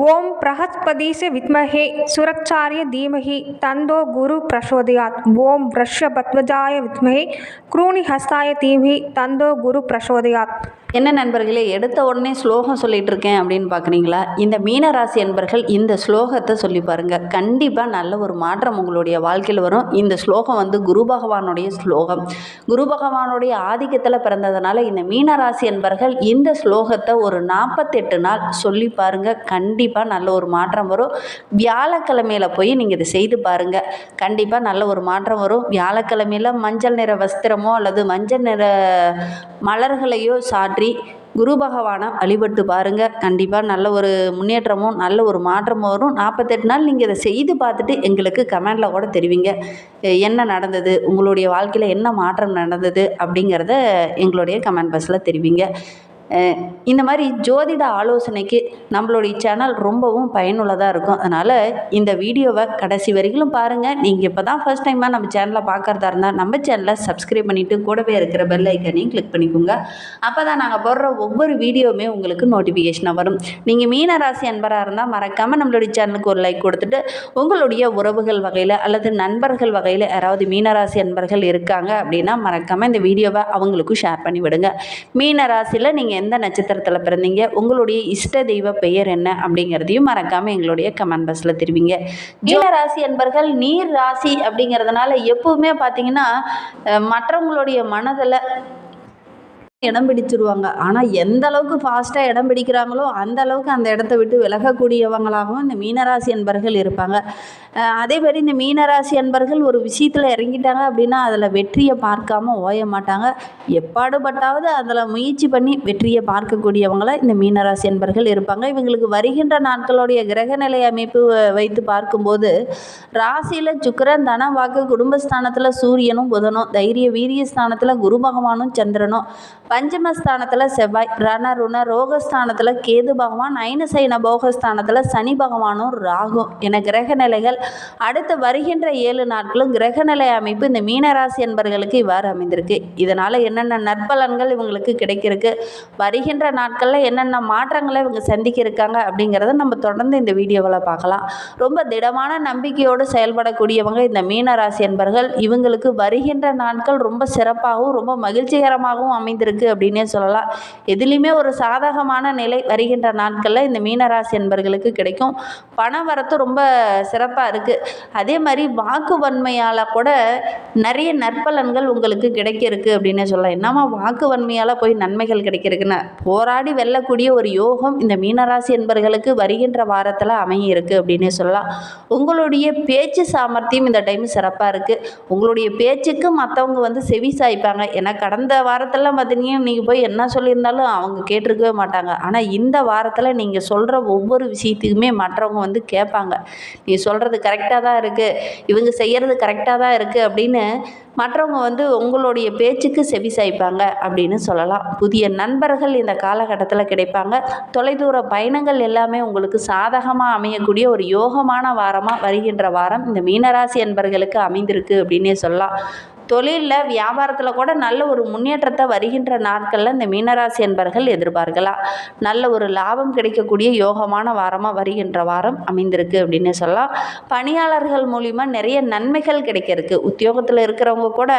ஓம் பிரஹஸ்பதிஸ வித்மஹே சுரக்சாரிய தீமஹி தந்தோ குரு பிரசோதயாத். ஓம் வ்ருஷபத்வஜாய வித்மஹே க்ரூணிஹஸ்தாய தீமஹி தந்தோ குரு பிரசோதயாத். என்ன நண்பர்களே, எடுத்த உடனே ஸ்லோகம் சொல்லிட்டு இருக்கேன் அப்படின்னு பார்க்குறீங்களா? இந்த மீனராசி அன்பர்கள் இந்த ஸ்லோகத்தை சொல்லி பாருங்கள். கண்டிப்பாக நல்ல ஒரு மாற்றம் உங்களுடைய வாழ்க்கையில் வரும். இந்த ஸ்லோகம் குரு பகவானுடைய ஸ்லோகம். குரு பகவானுடைய ஆதிக்கத்தில் பிறந்ததுனால இந்த மீனராசி அன்பர்கள் இந்த ஸ்லோகத்தை ஒரு 48 நாள் சொல்லி பாருங்கள். கண்டிப்பாக நல்ல ஒரு மாற்றம் வரும். வியாழக்கிழமையில் போய் நீங்கள் இதை செய்து பாருங்கள். கண்டிப்பாக நல்ல ஒரு மாற்றம் வரும். வியாழக்கிழமையில் மஞ்சள் நிற வஸ்திரமோ அல்லது மஞ்சள் நிற மலர்களையோ சாற்றி குரு பகவானை வழிபட்டு பாருங்கள். கண்டிப்பாக நல்ல ஒரு முன்னேற்றமும் நல்ல ஒரு மாற்றமும் வரும். 48 நாள் நீங்கள் இதை செய்து பார்த்துட்டு எங்களுக்கு கமெண்டில் கூட தெரிவிங்க. என்ன நடந்தது, உங்களுடைய வாழ்க்கையில் என்ன மாற்றம் நடந்தது அப்படிங்கிறத எங்களுடைய கமெண்ட் பாக்ஸில் தெரிவிங்க. இந்த மாதிரி ஜோதிட ஆலோசனைக்கு நம்மளுடைய சேனல் ரொம்பவும் பயனுள்ளதாக இருக்கும். அதனால் இந்த வீடியோவை கடைசி வரைக்கும் பாருங்கள். நீங்கள் இப்போ தான் ஃபர்ஸ்ட் டைமாக நம்ம சேனலை பார்க்குறதா இருந்தால் நம்ம சேனலை சப்ஸ்கிரைப் பண்ணிவிட்டு கூடவே இருக்கிற பெல் ஐக்கனையும் கிளிக் பண்ணிக்கோங்க. அப்போ தான் நாங்கள் போடுற ஒவ்வொரு வீடியோவுமே உங்களுக்கு நோட்டிஃபிகேஷனாக வரும். நீங்கள் மீனராசி அன்பராக இருந்தால் மறக்காமல் நம்மளுடைய சேனலுக்கு ஒரு லைக் கொடுத்துட்டு உங்களுடைய உறவுகள் வகையில் அல்லது நண்பர்கள் வகையில் யாராவது மீனராசி அன்பர்கள் இருக்காங்க அப்படின்னா மறக்காமல் இந்த வீடியோவை அவங்களுக்கும் ஷேர் பண்ணி விடுங்க. மீனராசியில் நீங்கள் எந்த நட்சத்திரத்தில் பிறந்தீங்க, உங்களுடைய இஷ்ட தெய்வ பெயர் என்ன அப்படிங்கிறதையும் மறக்காமல் எங்களுடைய கமெண்ட் பாக்ஸில் தெரிவிங்க. மீனராசி அன்பர்கள் நீர் ராசி அப்படிங்கிறதுனால எப்பவுமே பார்த்தீங்கன்னா மற்றவங்களுடைய மனதில் இடம் பிடிச்சிருவாங்க. ஆனால் எந்த அளவுக்கு ஃபாஸ்ட்டாக இடம் பிடிக்கிறாங்களோ அந்த அளவுக்கு அந்த இடத்த விட்டு விலகக்கூடியவங்களாகவும் இந்த மீனராசி அன்பர்கள் இருப்பாங்க. அதே மாதிரி இந்த மீனராசி அன்பர்கள் ஒரு விஷயத்தில் இறங்கிட்டாங்க அப்படின்னா அதில் வெற்றியை பார்க்காம ஓய மாட்டாங்க. எப்பாடுபட்டாவது அதில் முயற்சி பண்ணி வெற்றியை பார்க்கக்கூடியவங்கள இந்த மீனராசி அன்பர்கள் இருப்பாங்க. இவங்களுக்கு வருகின்ற நாட்களுடைய கிரகநிலை அமைப்பு வைத்து பார்க்கும்போது ராசியில் சுக்கிரன், தன வாக்கு, குடும்பஸ்தானத்தில் சூரியனும் புதனும், தைரிய வீரிய ஸ்தானத்தில் குரு பகவானும் சந்திரனும், பஞ்சமஸ்தானத்தில் செவ்வாய், ரண ருண ரோகஸ்தானத்தில் கேது பகவான், ஐனசைன போகஸ்தானத்தில் சனி பகவானும் ராகும் என கிரக நிலைகள் அடுத்து வருகின்ற 7 நாட்களும் கிரகநிலை அமைப்பு இந்த மீனராசி என்பர்களுக்கு இவ்வாறு அமைந்திருக்கு. இதனால் என்னென்ன நற்பலன்கள் இவங்களுக்கு கிடைக்கிறதுக்கு, வருகின்ற நாட்களில் என்னென்ன மாற்றங்களை இவங்க சந்திக்க இருக்காங்க அப்படிங்கிறத நம்ம தொடர்ந்து இந்த வீடியோவில் பார்க்கலாம். ரொம்ப திடமான நம்பிக்கையோடு செயல்படக்கூடியவங்க இந்த மீனராசி என்பர்கள். இவங்களுக்கு வருகின்ற நாட்கள் ரொம்ப சிறப்பாகவும் ரொம்ப மகிழ்ச்சிகரமாகவும் அமைந்திருக்கு அப்படின்னே சொல்லலாம். எதுலையுமே ஒரு சாதகமான நிலை வருகின்ற நாட்களில் இந்த மீனராசி என்பர்களுக்கு கிடைக்கும். பண வரத்து ரொம்ப சிறப்பாக இருக்குது. அதே மாதிரி வாக்கு வன்மையால் கூட நிறைய நற்பலன்கள் உங்களுக்கு கிடைக்க இருக்குது அப்படின்னே சொல்லலாம். என்னமா வாக்கு வன்மையால் போய் நன்மைகள் கிடைக்கிறதுக்குன்னு போராடி வெல்லக்கூடிய ஒரு யோகம் இந்த மீனராசி என்பர்களுக்கு வருகின்ற வாரத்தில் அமைய இருக்குது அப்படின்னே சொல்லலாம். உங்களுடைய பேச்சு சாமர்த்தியம் இந்த டைம் சிறப்பாக இருக்குது. உங்களுடைய பேச்சுக்கு மற்றவங்க செவி சாய்ப்பாங்க. ஏன்னா கடந்த வாரத்தில் பார்த்தீங்கன்னா நீங்கள் போய் என்ன சொல்லியிருந்தாலும் அவங்க கேட்டிருக்கவே மாட்டாங்க. ஆனால் இந்த வாரத்தில் நீங்கள் சொல்கிற ஒவ்வொரு விஷயத்துக்குமே மற்றவங்க கேட்பாங்க. நீ சொல்கிறது கரெக்டாக தான் இருக்குது, இவங்க செய்கிறது கரெக்டாக தான் இருக்குது அப்படின்னு மற்றவங்க உங்களுடைய பேச்சுக்கு செவி சாய்ப்பாங்க அப்படின்னு சொல்லலாம். புதிய நண்பர்கள் இந்த காலகட்டத்தில் கிடைப்பாங்க. தொலைதூர பயணங்கள் எல்லாமே உங்களுக்கு சாதகமாக அமையக்கூடிய ஒரு யோகமான வாரமாக வருகின்ற வாரம் இந்த மீனராசி என்பர்களுக்கு அமைந்திருக்கு அப்படின்னே சொல்லலாம். தொழிலில் வியாபாரத்தில் கூட நல்ல ஒரு முன்னேற்றத்தை வருகின்ற நாட்களில் இந்த மீனராசி என்பர்கள் எதிர்பார்க்கலாம். நல்ல ஒரு லாபம் கிடைக்கக்கூடிய யோகமான வாரமாக வருகின்ற வாரம் அமைந்திருக்கு அப்படின்னு சொல்லலாம். பணியாளர்கள் மூலிமா நிறைய நன்மைகள் கிடைக்கிறதுக்கு, உத்தியோகத்தில் இருக்கிறவங்க கூட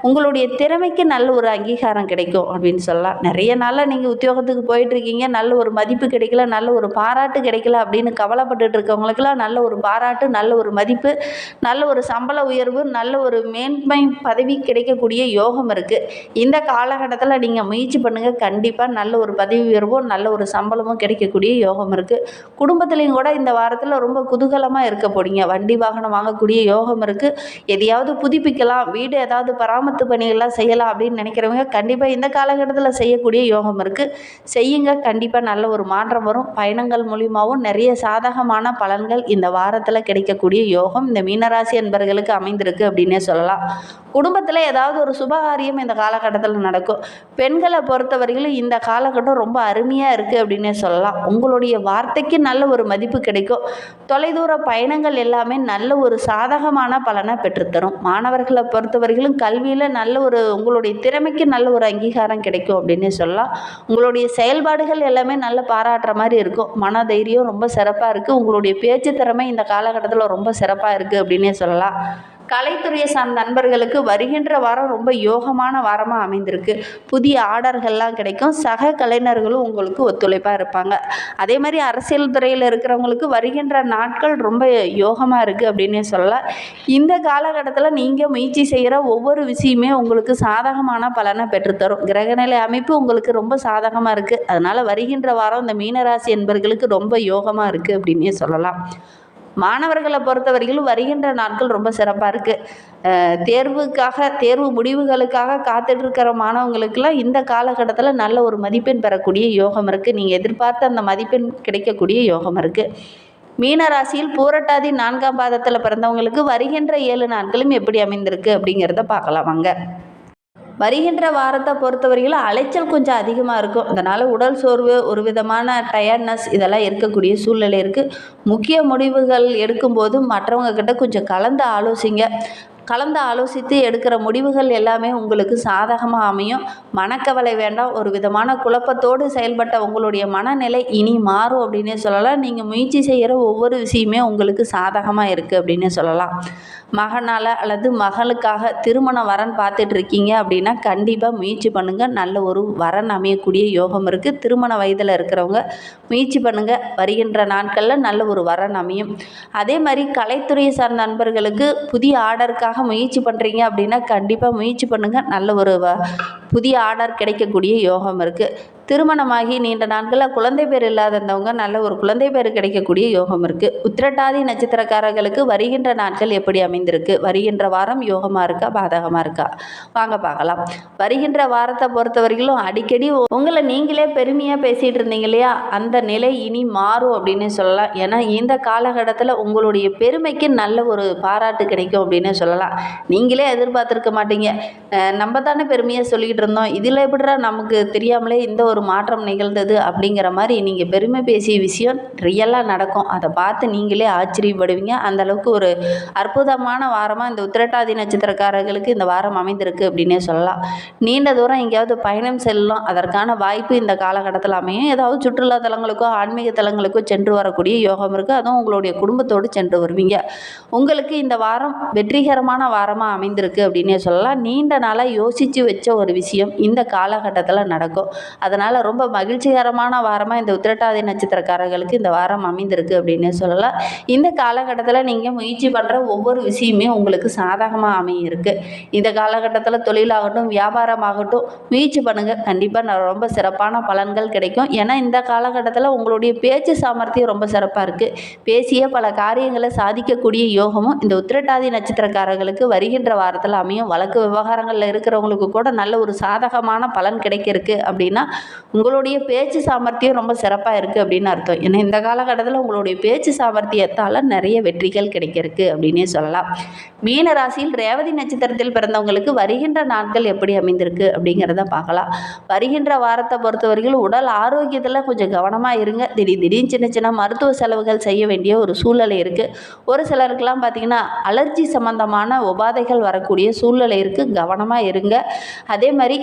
உங்களுடைய திறமைக்கு நல்ல ஒரு அங்கீகாரம் கிடைக்கும் அப்படின்னு சொல்லலாம். நிறைய நாளில் நீங்கள் உத்தியோகத்துக்கு போயிட்டுருக்கீங்க, நல்ல ஒரு மதிப்பு கிடைக்கல, நல்ல ஒரு பாராட்டு கிடைக்கல அப்படின்னு கவலைப்பட்டுட்டு இருக்கவங்களுக்கெல்லாம் நல்ல ஒரு பாராட்டு, நல்ல ஒரு மதிப்பு, நல்ல ஒரு சம்பள உயர்வு, நல்ல ஒரு மேன்மை பதவி கிடைக்கக்கூடிய யோகம் இருக்குது. இந்த காலகட்டத்தில் நீங்கள் முயற்சி பண்ணுங்கள். கண்டிப்பாக நல்ல ஒரு பதவி உயர்வும் நல்ல ஒரு சம்பளமும் கிடைக்கக்கூடிய யோகம் இருக்குது. குடும்பத்துலேயும் கூட இந்த வாரத்தில் ரொம்ப குதூகலமாக இருக்க போறீங்க. வண்டி வாகனம் வாங்கக்கூடிய யோகம் இருக்குது. எதையாவது புதுப்பிக்கலாம், வீடு ஏதாவது பராமரிப்பு பணிகள்லாம் செய்யலாம் அப்படின்னு நினைக்கிறவங்க கண்டிப்பாக இந்த காலகட்டத்தில் செய்யக்கூடிய யோகம் இருக்குது. செய்யுங்க. கண்டிப்பாக நல்ல ஒரு மாற்றம் வரும். பயணங்கள் மூலியமாகவும் நிறைய சாதகமான பலன்கள் இந்த வாரத்தில் கிடைக்கக்கூடிய யோகம் இந்த மீனராசி என்பர்களுக்கு அமைந்திருக்கு அப்படின்னே சொல்லலாம். குடும்பத்தில் ஏதாவது ஒரு சுபகாரியம் இந்த காலகட்டத்தில் நடக்கும். பெண்களை பொறுத்தவரையிலும் இந்த காலகட்டம் ரொம்ப அருமையாக இருக்குது அப்படின்னே சொல்லலாம். உங்களுடைய வார்த்தைக்கு நல்ல ஒரு மதிப்பு கிடைக்கும். தொலைதூர பயணங்கள் எல்லாமே நல்ல ஒரு சாதகமான பலனை பெற்றுத்தரும். மாணவர்களை பொறுத்தவரையிலும் கல்வியில் நல்ல ஒரு உங்களுடைய திறமைக்கு நல்ல ஒரு அங்கீகாரம் கிடைக்கும் அப்படின்னே சொல்லலாம். உங்களுடைய செயல்பாடுகள் எல்லாமே நல்ல பாராட்டுற மாதிரி இருக்கும். மன தைரியம் ரொம்ப சிறப்பாக இருக்குது. உங்களுடைய பேச்சு திறமை இந்த காலகட்டத்தில் ரொம்ப சிறப்பாக இருக்குது அப்படின்னே சொல்லலாம். கலைத்துறையை சார்ந்த நண்பர்களுக்கு வருகின்ற வாரம் ரொம்ப யோகமான வாரமாக அமைந்திருக்கு. புதிய ஆர்டர்கள்லாம் கிடைக்கும். சக கலைஞர்களும் உங்களுக்கு ஒத்துழைப்பாக இருப்பாங்க. அதே மாதிரி அரசியல் துறையில் இருக்கிறவங்களுக்கு வருகின்ற நாட்கள் ரொம்ப யோகமாக இருக்குது அப்படின்னே சொல்லலாம். இந்த காலகட்டத்தில் நீங்கள் முயற்சி செய்கிற ஒவ்வொரு விஷயமே உங்களுக்கு சாதகமான பலனை பெற்றுத்தரும். கிரகநிலை அமைப்பு உங்களுக்கு ரொம்ப சாதகமாக இருக்குது. அதனால் வருகின்ற வாரம் இந்த மீனராசி என்பர்களுக்கு ரொம்ப யோகமாக இருக்குது அப்படின்னே சொல்லலாம். மாணவர்களை பொறுத்தவரையிலும் வருகின்ற நாட்கள் ரொம்ப சிறப்பாக இருக்குது. தேர்வு முடிவுகளுக்காக காத்துட்ருக்கிற மாணவங்களுக்கெல்லாம் இந்த காலகட்டத்தில் நல்ல ஒரு மதிப்பெண் பெறக்கூடிய யோகம் இருக்குது. நீங்கள் எதிர்பார்த்த அந்த மதிப்பெண் கிடைக்கக்கூடிய யோகம் இருக்குது. மீனராசியில் பூரட்டாதி 4ஆம் பாதத்தில் பிறந்தவங்களுக்கு வருகின்ற 7 நாட்களும் எப்படி அமைந்திருக்கு அப்படிங்கிறத பார்க்கலாம் வாங்க. வருகின்ற வாரத்தை பொறுத்தவரையிலும் அலைச்சல் கொஞ்சம் அதிகமாக இருக்கும். அதனால் உடல் சோர்வு, ஒரு விதமான டயர்ட்னஸ் இதெல்லாம் இருக்கக்கூடிய சூழ்நிலை இருக்குது. முக்கிய முடிவுகள் எடுக்கும்போது மற்றவங்க கிட்ட கொஞ்சம் கலந்து ஆலோசித்து எடுக்கிற முடிவுகள் எல்லாமே உங்களுக்கு சாதகமாக அமையும். மனக்கவலை வேண்டாம். ஒரு விதமான குழப்பத்தோடு செயல்பட்ட உங்களுடைய மனநிலை இனி மாறும் அப்படின்னே சொல்லலாம். நீங்கள் முயற்சி செய்கிற ஒவ்வொரு விஷயமே உங்களுக்கு சாதகமாக இருக்குது அப்படின்னே சொல்லலாம். மகனால் அல்லது மகளுக்காக திருமண வரன் பார்த்துட்ருக்கீங்க அப்படின்னா கண்டிப்பாக முயற்சி பண்ணுங்கள். நல்ல ஒரு வரன் அமையக்கூடிய யோகம் இருக்குது. திருமண வயதில் இருக்கிறவங்க முயற்சி பண்ணுங்கள். வருகின்ற நாட்களில் நல்ல ஒரு வரன் அமையும். அதே மாதிரி கலைத்துறையை சார்ந்த நண்பர்களுக்கு புதிய ஆர்டருக்காக முயற்சி பண்ணுறீங்க அப்படின்னா கண்டிப்பாக முயற்சி பண்ணுங்கள். நல்ல ஒரு புதிய ஆர்டர் கிடைக்கக்கூடிய யோகம் இருக்குது. திருமணமாகி நீண்ட நாட்களில் குழந்தை பேர் இல்லாதவங்க நல்ல ஒரு குழந்தை பேர் கிடைக்கக்கூடிய யோகம் இருக்குது. உத்திரட்டாதி நட்சத்திரக்காரர்களுக்கு வருகின்ற நாட்கள் எப்படி அமைந்திருக்கு? வருகின்ற வாரம் யோகமாக இருக்கா பாதகமாக இருக்கா? வாங்க பார்க்கலாம். வருகின்ற வாரத்தை பொறுத்தவரையிலும் அடிக்கடி உங்களை நீங்களே பெருமையாக பேசிகிட்டு இருந்தீங்க இல்லையா, அந்த நிலை இனி மாறும் அப்படின்னு சொல்லலாம். ஏன்னா இந்த காலகட்டத்தில் உங்களுடைய பெருமைக்கு நல்ல ஒரு பாராட்டு கிடைக்கும் அப்படின்னு சொல்லலாம். நீங்களே எதிர்பார்த்துருக்க மாட்டீங்க. நம்ம தானே பெருமையாக சொல்லிக்கிட்டு இருந்தோம், இதில் எப்படிடா நமக்கு தெரியாமலே இந்த ஒரு மாற்றம் நிகழ்ந்தது அப்படிங்கிற மாதிரி நீங்கள் பெருமை பேசிய விஷயம் ரியலாக நடக்கும். அதை பார்த்து நீங்களே ஆச்சரியப்படுவீங்க. அந்தளவுக்கு ஒரு அற்புதமான வாரமாக இந்த உத்திரட்டாதி நட்சத்திரக்காரர்களுக்கு இந்த வாரம் அமைந்திருக்கு அப்படின்னே சொல்லலாம். நீண்ட தூரம் எங்கேயாவது பயணம் செல்லலாம், அதற்கான வாய்ப்பு இந்த காலகட்டத்தில் அமையும். ஏதாவது சுற்றுலா தலங்களுக்கோ ஆன்மீக தலங்களுக்கோ சென்று வரக்கூடிய யோகம் இருக்குது. அதுவும் உங்களுடைய குடும்பத்தோடு சென்று வருவீங்க. உங்களுக்கு இந்த வாரம் வெற்றிகரமான வாரமாக அமைந்திருக்கு அப்படின்னே சொல்லலாம். நீண்ட நாளாக யோசித்து வச்ச ஒரு விஷயம் இந்த காலகட்டத்தில் நடக்கும். அதனால் ரொம்ப மகிழ்ச்சிகரமான வாரமாக இந்த உத்திரட்டாதி நட்சத்திரக்காரர்களுக்கு இந்த வாரம் அமைந்திருக்கு அப்படின்னு சொல்லலாம். இந்த காலகட்டத்தில் நீங்கள் முயற்சி பண்ணுற ஒவ்வொரு விஷயமே உங்களுக்கு சாதகமாக அமையிருக்கு. இந்த காலகட்டத்தில் தொழிலாகட்டும் வியாபாரமாகட்டும் முயற்சி பண்ணுங்கள். கண்டிப்பாக ரொம்ப சிறப்பான பலன்கள் கிடைக்கும். ஏன்னா இந்த காலகட்டத்தில் உங்களுடைய பேச்சு சாமர்த்தியம் ரொம்ப சிறப்பாக இருக்குது. பேசிய பல காரியங்களை சாதிக்கக்கூடிய யோகமும் இந்த உத்திரட்டாதி நட்சத்திரக்காரர்களுக்கு வருகின்ற வாரத்தில் அமையும். வழக்கு விவகாரங்களில் இருக்கிறவங்களுக்கு கூட நல்ல ஒரு சாதகமான பலன் கிடைக்கிறதுக்கு அப்படின்னா உங்களுடைய பேச்சு சாமர்த்தியம் ரொம்ப சிறப்பாக இருக்குது அப்படின்னு அர்த்தம். ஏன்னா இந்த காலகட்டத்தில் உங்களுடைய பேச்சு சாமர்த்தியத்தால் நிறைய வெற்றிகள் கிடைக்கிறதுக்கு அப்படின்னே சொல்லலாம். மீன ராசியில் ரேவதி நட்சத்திரத்தில் பிறந்தவங்களுக்கு வருகின்ற நாட்கள் எப்படி அமைந்திருக்கு அப்படிங்கிறத பார்க்கலாம். வருகின்ற வாரத்தை பொறுத்தவரைக்கும் உடல் ஆரோக்கியத்தில் கொஞ்சம் கவனமாக இருங்க. திடீர்னு சின்ன சின்ன மருத்துவ செலவுகள் செய்ய வேண்டிய ஒரு சூழ்நிலை இருக்குது. ஒரு சிலருக்கெல்லாம் பார்த்திங்கன்னா அலர்ஜி சம்பந்தமான உபாதைகள் வரக்கூடிய சூழ்நிலை இருக்குது. கவனமாக இருங்க. அதே மாதிரி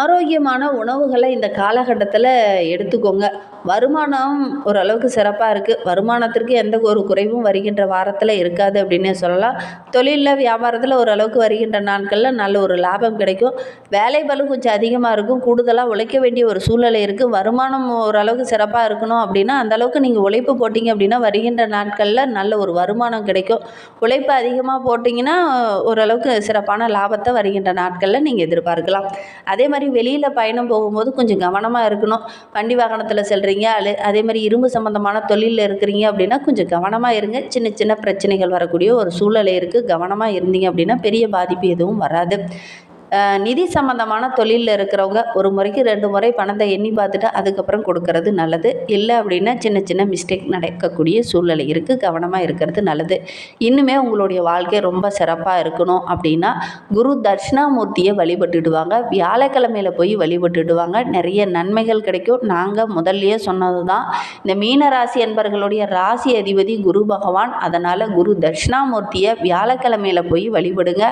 ஆரோக்கியமான உணவுகளை இந்த காலகட்டத்தில் எடுத்துக்கோங்க. வருமானம் ஓரளவுக்கு சிறப்பாக இருக்குது. வருமானத்திற்கு எந்த ஒரு குறைவும் வருகின்ற வாரத்தில் இருக்காது அப்படின்னே சொல்லலாம். தொழிலில் வியாபாரத்தில் ஓரளவுக்கு வருகின்ற நாட்களில் நல்ல ஒரு லாபம் கிடைக்கும். வேலை பளு கொஞ்சம் அதிகமாக இருக்கும். கூடுதலாக உழைக்க வேண்டிய ஒரு சூழ்நிலை இருக்குது. வருமானம் ஓரளவுக்கு சிறப்பாக இருக்கணும் அப்படின்னா அந்தளவுக்கு நீங்கள் உழைப்பு போட்டிங்க அப்படின்னா வருகின்ற நாட்களில் நல்ல ஒரு வருமானம் கிடைக்கும். உழைப்பு அதிகமாக போட்டிங்கன்னா ஓரளவுக்கு சிறப்பான லாபத்தை வருகின்ற நாட்களில் நீங்கள் எதிர்பார்க்கலாம். அதே மாதிரி வெளியில் பயணம் போகும்போது கொஞ்சம் கவனமாக இருக்கணும். வண்டி வாகனத்தில் செல்கிறீங்க, அதே மாதிரி இரும்பு சம்மந்தமான தொழிலில் இருக்கிறீங்க அப்படின்னா கொஞ்சம் கவனமாக இருங்க. சின்ன சின்ன பிரச்சனைகள் வரக்கூடிய ஒரு சூழ்நிலை இருக்குது. கவனமாக இருந்தீங்க அப்படின்னா பெரிய பாதிப்பு எதுவும் வராது. நிதி சம்பந்தமான தொழிலில் இருக்கிறவங்க ஒரு முறைக்கு 2 முறை பணத்தை எண்ணி பார்த்துட்டு அதுக்கப்புறம் கொடுக்கறது நல்லது. இல்லை அப்படின்னா சின்ன சின்ன மிஸ்டேக் நடக்கக்கூடிய சூழ்நிலை இருக்குது, கவனமாக இருக்கிறது நல்லது. இன்னுமே உங்களுடைய வாழ்க்கை ரொம்ப சிறப்பாக இருக்கணும் அப்படின்னா குரு தட்சிணாமூர்த்தியை வழிபட்டுடுவாங்க. வியாழக்கிழமையில் போய் வழிபட்டுடுவாங்க, நிறைய நன்மைகள் கிடைக்கும். நாங்கள் முதல்லையே சொன்னது தான், இந்த மீனராசி என்பவர்களுடைய ராசி அதிபதி குரு பகவான். அதனால் குரு தட்சிணாமூர்த்தியை வியாழக்கிழமையில் போய் வழிபடுங்க,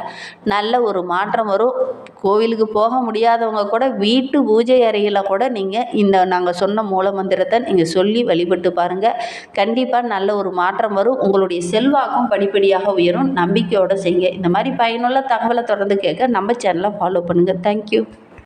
நல்ல ஒரு மாற்றம் வரும். கோவிலுக்கு போக முடியாதவங்க கூட வீட்டு பூஜை அறையில் கூட நீங்கள் இந்த நாங்கள் சொன்ன மூல மந்திரத்தை நீங்கள் சொல்லி வழிபட்டு பாருங்கள், கண்டிப்பாக நல்ல ஒரு மாற்றம் வரும். உங்களுடைய செல்வாக்கும் படிப்படியாக உயரும். நம்பிக்கையோடு செய்யுங்க. இந்த மாதிரி பயனுள்ள தகவலை தொடர்ந்து கேட்க நம்ம சேனலை ஃபாலோ பண்ணுங்கள். தேங்க்யூ.